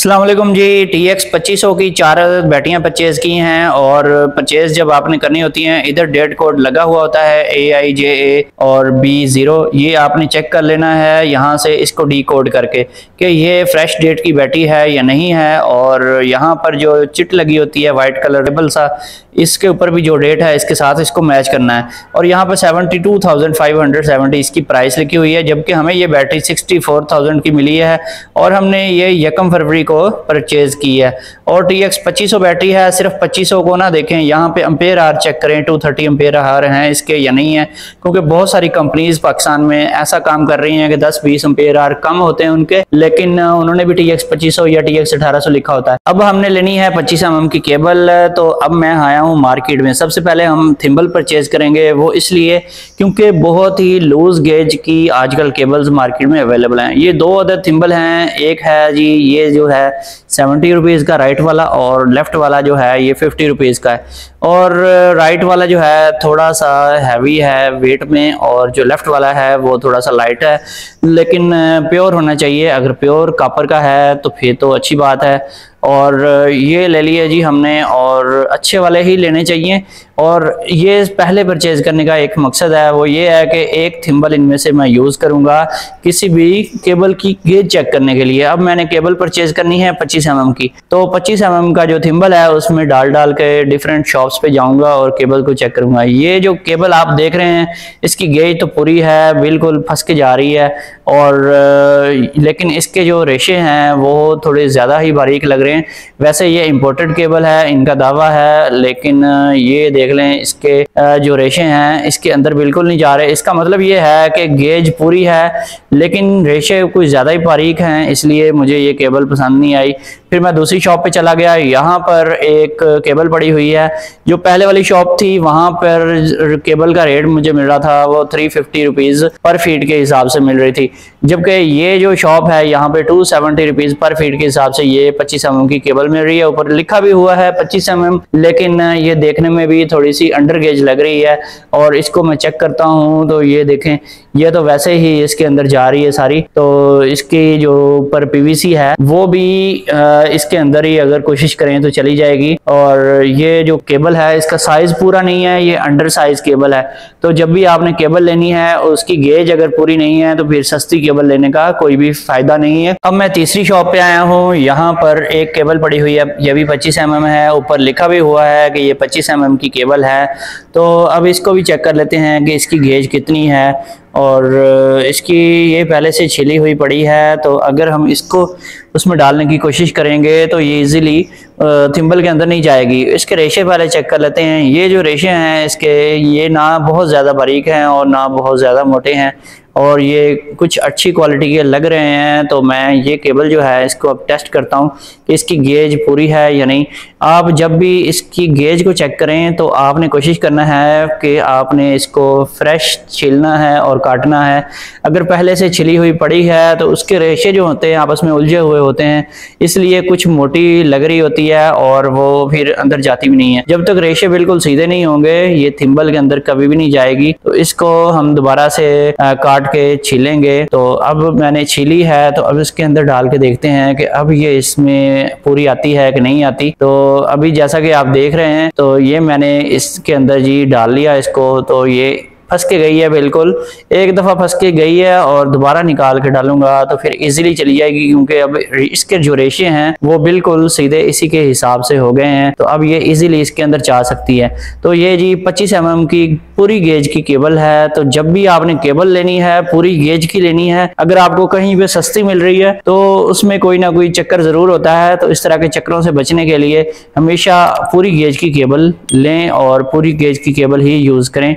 अस्सलाम वालेकुम जी। TX 2500 की 4 बैटरियाँ परचेज़ की हैं और परचेज़ जब आपने करनी होती हैं इधर डेट कोड लगा हुआ होता है AIJA और B0। ये आपने चेक कर लेना है यहाँ से इसको डी कोड करके कि ये फ्रेश डेट की बैटरी है या नहीं है। और यहाँ पर जो चिट लगी होती है वाइट कलर लेबल सा, इसके ऊपर भी जो डेट है इसके साथ इसको मैच करना है। और यहाँ पर 72,570 इसकी प्राइस लिखी हुई है, जबकि हमें ये बैटरी 64,000 की मिली है और हमने ये 1 फरवरी को परचेज की है। और TX 2500 बैटरी है। सिर्फ 2500 को ना देखें, यहाँ पे एम्पेयर आवर चेक करें 230 एम्पेयर आवर हैं इसके या नहीं है, क्योंकि बहुत सारी कंपनीज पाकिस्तान में ऐसा काम कर रही हैं कि 10-20 एम्पेयर आवर कम होते हैं उनके, लेकिन उन्होंने भी TX 2500 या TX 1800 लिखा होता है। अब हमने लेनी है 25 mm की केबल। तो अब मैं आया हूँ मार्केट में। सबसे पहले हम थिम्बल परचेज करेंगे, वो इसलिए क्योंकि बहुत ही लूज गेज की आजकल केबल्स मार्केट में अवेलेबल हैं। ये 2 अदर थिम्बल हैं। एक है जी ये जो है 70 रुपीज़ का राइट वाला, और लेफ्ट वाला जो है ये 50 रुपीज़ का है। और राइट वाला जो है थोड़ा सा हैवी है वेट में, और जो लेफ्ट वाला है वो थोड़ा सा लाइट है, लेकिन प्योर होना चाहिए। अगर प्योर कॉपर का है तो फिर तो अच्छी बात है। और ये ले लिए जी हमने, और अच्छे वाले ही लेने चाहिए। और ये पहले परचेज करने का एक मकसद है, वो ये है कि एक थिम्बल इनमें से मैं यूज़ करूँगा किसी भी केबल की गेज चेक करने के लिए। अब मैंने केबल परचेज करनी है 25 mm की, तो 25 mm का जो थिम्बल है उसमें डाल के डिफरेंट शॉप्स पे जाऊँगा और केबल को चेक करूँगा। ये जो केबल आप देख रहे हैं इसकी गेज तो पूरी है, बिल्कुल फंस के जा रही है, और लेकिन इसके जो रेशे हैं वो थोड़े ज़्यादा ही बारीक लग रहे हैं। वैसे ये इम्पोर्टेड केबल है, इनका दावा है, लेकिन ये देख लें इसके जो रेशे हैं इसके अंदर बिल्कुल नहीं जा रहे। इसका मतलब ये है कि गेज पूरी है लेकिन रेशे कुछ ज़्यादा ही बारीक हैं, इसलिए मुझे ये केबल पसंद नहीं आई। फिर मैं दूसरी शॉप पे चला गया। यहाँ पर एक केबल पड़ी हुई है। जो पहले वाली शॉप थी वहाँ पर केबल का रेट मुझे मिल रहा था वो 350 रुपीज़ पर फीट के हिसाब से मिल रही थी, जबकि ये जो शॉप है यहाँ पे 270 रुपीज़ पर फीट के हिसाब से ये 25 mm की केबल मिल रही है। ऊपर लिखा भी हुआ है 25 mm, लेकिन ये देखने में भी थोड़ी सी अंडर गेज लग रही है। और इसको मैं चेक करता हूँ तो ये देखें, ये तो वैसे ही इसके अंदर जा रही है सारी। तो इसकी जो ऊपर PVC है वो भी इसके अंदर ही अगर कोशिश करें तो चली जाएगी। और ये जो केबल है इसका साइज पूरा नहीं है, ये अंडर साइज केबल है। तो जब भी आपने केबल लेनी है उसकी गेज अगर पूरी नहीं है तो फिर सस्ती केबल लेने का कोई भी फायदा नहीं है। अब मैं तीसरी शॉप पे आया हूँ। यहाँ पर एक केबल पड़ी हुई है, ये भी 25 mm है। ऊपर लिखा भी हुआ है कि ये 25 mm की केबल है। तो अब इसको भी चेक कर लेते हैं कि इसकी गेज कितनी है। और इसकी ये पहले से छिली हुई पड़ी है, तो अगर हम इसको उसमें डालने की कोशिश करेंगे तो ये इजीली थिम्बल के अंदर नहीं जाएगी। इसके रेशे पहले चेक कर लेते हैं। ये जो रेशे हैं इसके, ये ना बहुत ज़्यादा बारीक हैं और ना बहुत ज़्यादा मोटे हैं, और ये कुछ अच्छी क्वालिटी के लग रहे हैं। तो मैं ये केबल जो है इसको अब टेस्ट करता हूँ कि इसकी गेज पूरी है या नहीं। आप जब भी इसकी गेज को चेक करें तो आपने कोशिश करना है कि आपने इसको फ्रेश छीलना है और काटना है। अगर पहले से छिली हुई पड़ी है तो उसके रेशे जो होते हैं आपस में उलझे हुए होते हैं, इसलिए कुछ मोटी लग रही होती है और वो फिर अंदर जाती भी नहीं है। जब तक रेशे बिल्कुल सीधे नहीं होंगे ये थिम्बल के अंदर कभी भी नहीं जाएगी। तो इसको हम दोबारा से काट के छीलेंगे। तो अब मैंने छीली है, तो अब इसके अंदर डाल के देखते हैं कि अब ये इसमें पूरी आती है कि नहीं आती। तो अभी जैसा कि आप देख रहे हैं तो ये मैंने इसके अंदर जी डाल लिया इसको, तो ये फंस के गई है, बिल्कुल एक दफ़ा फंस के गई है। और दोबारा निकाल के डालूंगा तो फिर इजीली चली जाएगी, क्योंकि अब इसके जो रेशे हैं वो बिल्कुल सीधे इसी के हिसाब से हो गए हैं। तो अब ये इजीली इसके अंदर जा सकती है। तो ये जी 25 mm की पूरी गेज की केबल है। तो जब भी आपने केबल लेनी है पूरी गेज की लेनी है। अगर आपको कहीं पे सस्ती मिल रही है तो उसमें कोई ना कोई चक्कर ज़रूर होता है। तो इस तरह के चक्करों से बचने के लिए हमेशा पूरी गेज की केबल लें और पूरी गेज की केबल ही यूज़ करें।